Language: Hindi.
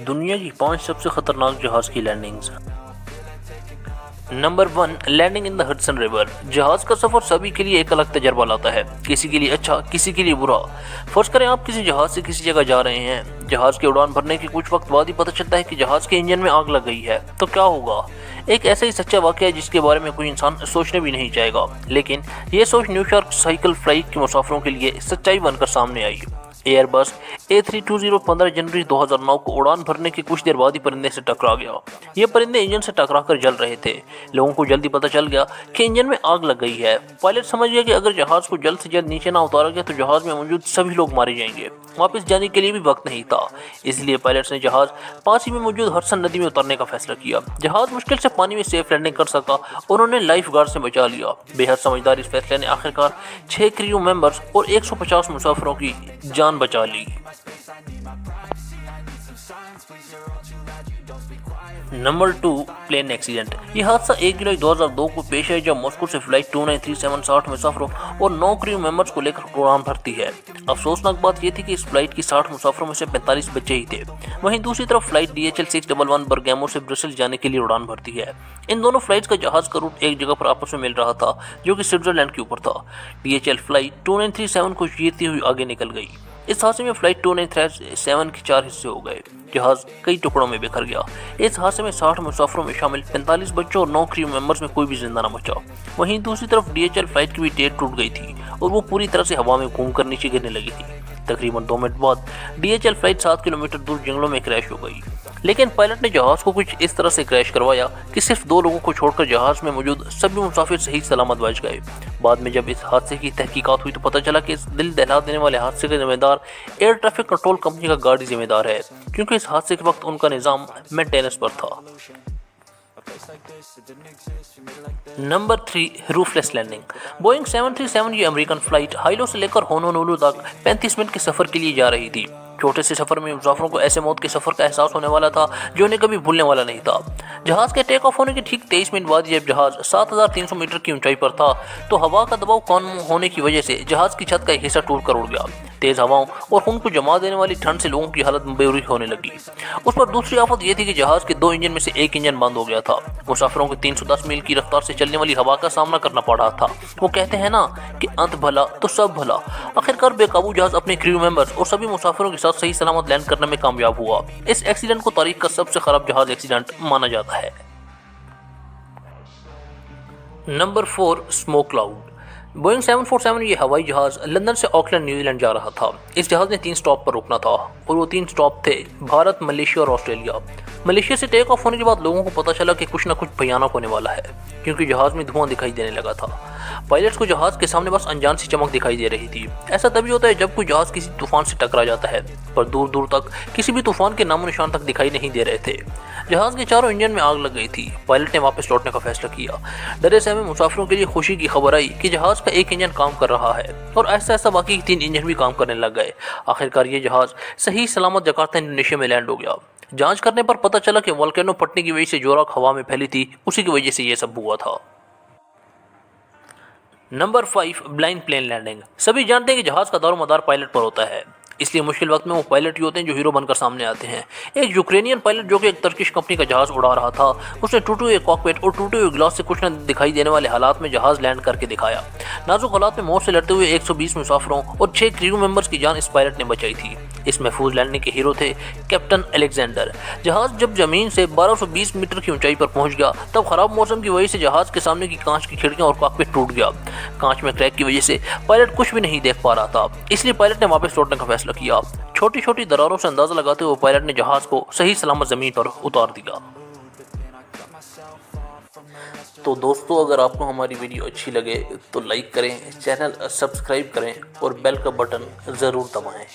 दुनिया की 5 सबसे खतरनाक जहाज की landings. Number 1, landing in the Hudson river. जहाज का सफर सभी के लिए एक अलग तजर्बा लाता है, किसी के लिए अच्छा, किसी के लिए बुरा। फर्ज करें आप किसी जहाज से किसी जगह जा रहे हैं। जहाज की उड़ान भरने के कुछ वक्त बाद ही पता चलता है कि जहाज के इंजन में आग लग गई है। तो क्या होगा? एक ऐसा ही सच्चा वाकया है जिसके बारे में कोई इंसान सोचने भी नहीं चाहेगा, लेकिन ये सोच न्यूयॉर्क साइकिल फ्लाइट के मुसाफिरों के लिए सच्चाई बनकर सामने आई। एयरबस A320 15 जनवरी 2009 को उड़ान भरने के कुछ देर बाद ही परिंदे से टकरा गया। ये परिंदे इंजन से टकराकर जल रहे थे। लोगों को जल्दी पता चल गया कि इंजन में आग लग गई है। पायलट समझ गया कि अगर जहाज को जल्द से जल्द नीचे ना उतारा गया तो जहाज में मौजूद सभी लोग मारे जाएंगे। वापस जाने के लिए भी वक्त नहीं था, इसलिए पायलट्स ने जहाज पास ही में मौजूद हडसन नदी में उतरने का फैसला किया। जहाज मुश्किल से पानी में सेफ लैंडिंग कर सका और उन्होंने लाइफ गार्ड से बचा लिया। बेहद समझदार इस फैसले ने आखिरकार 6 क्रू मेंबर्स और 150 मुसाफिरों की जान बचा ली। Number 2, plane accident. यह हादसा 1 जुलाई 2002 को पेश है जब मॉस्को से फ्लाइट 2937 60 मुसाफिरों और 9 क्रू मेंबर्स को लेकर उड़ान भरती है। अफसोसनाक बात यह थी कि इस फ्लाइट की 60 मुसाफिरों में से 45 बच्चे ही थे। वहीं दूसरी तरफ फ्लाइट DHL 611 बर्गामो से ब्रसेल्स जाने के लिए उड़ान भरती है। इन दोनों फ्लाइट्स का जहाज का रूट एक जगह पर आपस में मिल रहा था, जो कि स्विट्जरलैंड के ऊपर था। DHL फ्लाइट 2937 को चीरती हुई आगे निकल गई। इस हादसे में फ्लाइट 2937 के 4 हिस्से हो गए। जहाज कई टुकड़ों में बिखर गया। इस हादसे में 60 मुसाफिरों में शामिल 45 बच्चों और 9 क्रू मेंबर्स में कोई भी जिंदा न बचा। वहीं दूसरी तरफ DHL फ्लाइट की भी टेल टूट गई थी और वो पूरी तरह से हवा में घूमकर नीचे गिरने लगी थी। तकरीबन 2 मिनट बाद DHL फ्लाइट 7 किलोमीटर दूर जंगलों में क्रैश हो गई। लेकिन पायलट ने जहाज को कुछ इस तरह से क्रैश करवाया कि सिर्फ 2 लोगों को छोड़कर जहाज में मौजूद सभी मुसाफिर सही सलामत बच गए। बाद में जब इस हादसे की तहकीकात हुई तो पता चला कि इस दिल दहला देने वाले हादसे का जिम्मेदार एयर ट्रैफिक कंट्रोल कंपनी का गार्ड ही जिम्मेदार है, क्योंकि इस हादसे के वक्त उनका निज़ाम मेंटेनेंस पर था। Number 3, रूफलेस landing. बोइंग 737 ये अमेरिकन फ्लाइट हाइलो से लेकर होनोलुलु तक 35 मिनट के सफर के लिए जा रही थी। छोटे से सफर में मुसाफिरों को ऐसे मौत के सफर का एहसास होने वाला था जो उन्हें कभी भूलने वाला नहीं था। जहाज के टेक ऑफ होने के ठीक 23 मिनट बाद जब जहाज 7300 मीटर की ऊंचाई पर था तो हवा का दबाव कम होने की वजह से जहाज की छत का एक हिस्सा टूट कर उड़ गया। तेज हवाओं और खून को जमा देने वाली ठंड से लोगों की हालत बेरुखी होने लगी। उस पर दूसरी आफत यह थी कि जहाज के 2 इंजन में से एक इंजन बंद हो गया था। मुसाफिरों को 310 मील की रफ्तार से चलने वाली हवा का सामना करना पड़ रहा था। वो कहते हैं ना कि अंत भला तो सब भला। आखिरकार बेकाबू जहाज अपने क्रू मेंबर्स और सभी मुसाफिरों के साथ सही सलामत लैंड करने में कामयाब हुआ। इस एक्सीडेंट को तारीख का सबसे खराब जहाज एक्सीडेंट माना जाता है। Number 4, smoke cloud. बोइंग 747 ये हवाई जहाज लंदन से ऑकलैंड न्यूजीलैंड जा रहा था। इस जहाज ने 3 स्टॉप पर रुकना था और वो 3 स्टॉप थे भारत, मलेशिया और ऑस्ट्रेलिया। मलेशिया से टेक ऑफ होने के बाद लोगों को पता चला कि कुछ ना कुछ भयानक होने वाला है, क्योंकि जहाज में धुआं दिखाई देने लगा था। पायलट्स को जहाज के सामने बस अनजान सी चमक दिखाई दे रही थी। ऐसा तभी होता है जब कोई जहाज किसी तूफान से टकरा जाता है, पर दूर दूर तक किसी भी तूफान के नामो निशान तक दिखाई नहीं दे रहे थे। जहाज के चारों इंजन में आग लग गई थी। पायलट ने वापस लौटने का फैसला किया। डरे सहमे मुसाफिरों के लिए खुशी की खबर आई कि जहाज का एक इंजन काम कर रहा है और ऐसा ऐसा बाकी 3 इंजन भी काम करने लग गए। आखिरकार ये जहाज सही सलामत जकार्ता इंडोनेशिया में लैंड हो गया। जांच करने पर पता चला कि वोल्केनो फटने की वजह से जो राख हवा में फैली थी उसी की वजह से ये सब हुआ था। Number 5, blind plane landing. सभी जानते हैं कि जहाज का दारोमदार पायलट पर होता है, इसलिए मुश्किल वक्त में वो पायलट ही होते हैं जो हीरो बनकर सामने आते हैं। एक यूक्रेनियन पायलट जो कि एक टर्किश कंपनी का जहाज उड़ा रहा था, उसने टूटे हुए कॉकपिट और टूटे हुए ग्लास से कुछ न दिखाई देने वाले हालात में जहाज लैंड करके दिखाया। नाजुक हालात में मौत से लड़ते हुए 120 मुसाफिरों और 6 क्रू मेंबर्स की जान इस पायलट ने बचाई थी। इस महफूज लैंडिंग के हीरो थे कैप्टन अलेक्जेंडर। जहाज जब जमीन से 1220 मीटर की ऊंचाई पर पहुंच गया तब खराब मौसम की वजह से जहाज के सामने की कांच की खिड़कियां और कॉकपिट टूट गया। कांच में क्रैक की वजह से पायलट कुछ भी नहीं देख पा रहा था, इसलिए पायलट ने वापस लौटने का फैसला किया। छोटी छोटी दरारों से अंदाजा लगाते हुए पायलट ने जहाज को सही सलामत जमीन पर उतार दिया। तो दोस्तों, अगर आपको हमारी वीडियो अच्छी लगे तो लाइक करें, चैनल सब्सक्राइब करें और बेल का बटन ज़रूर दबाएं।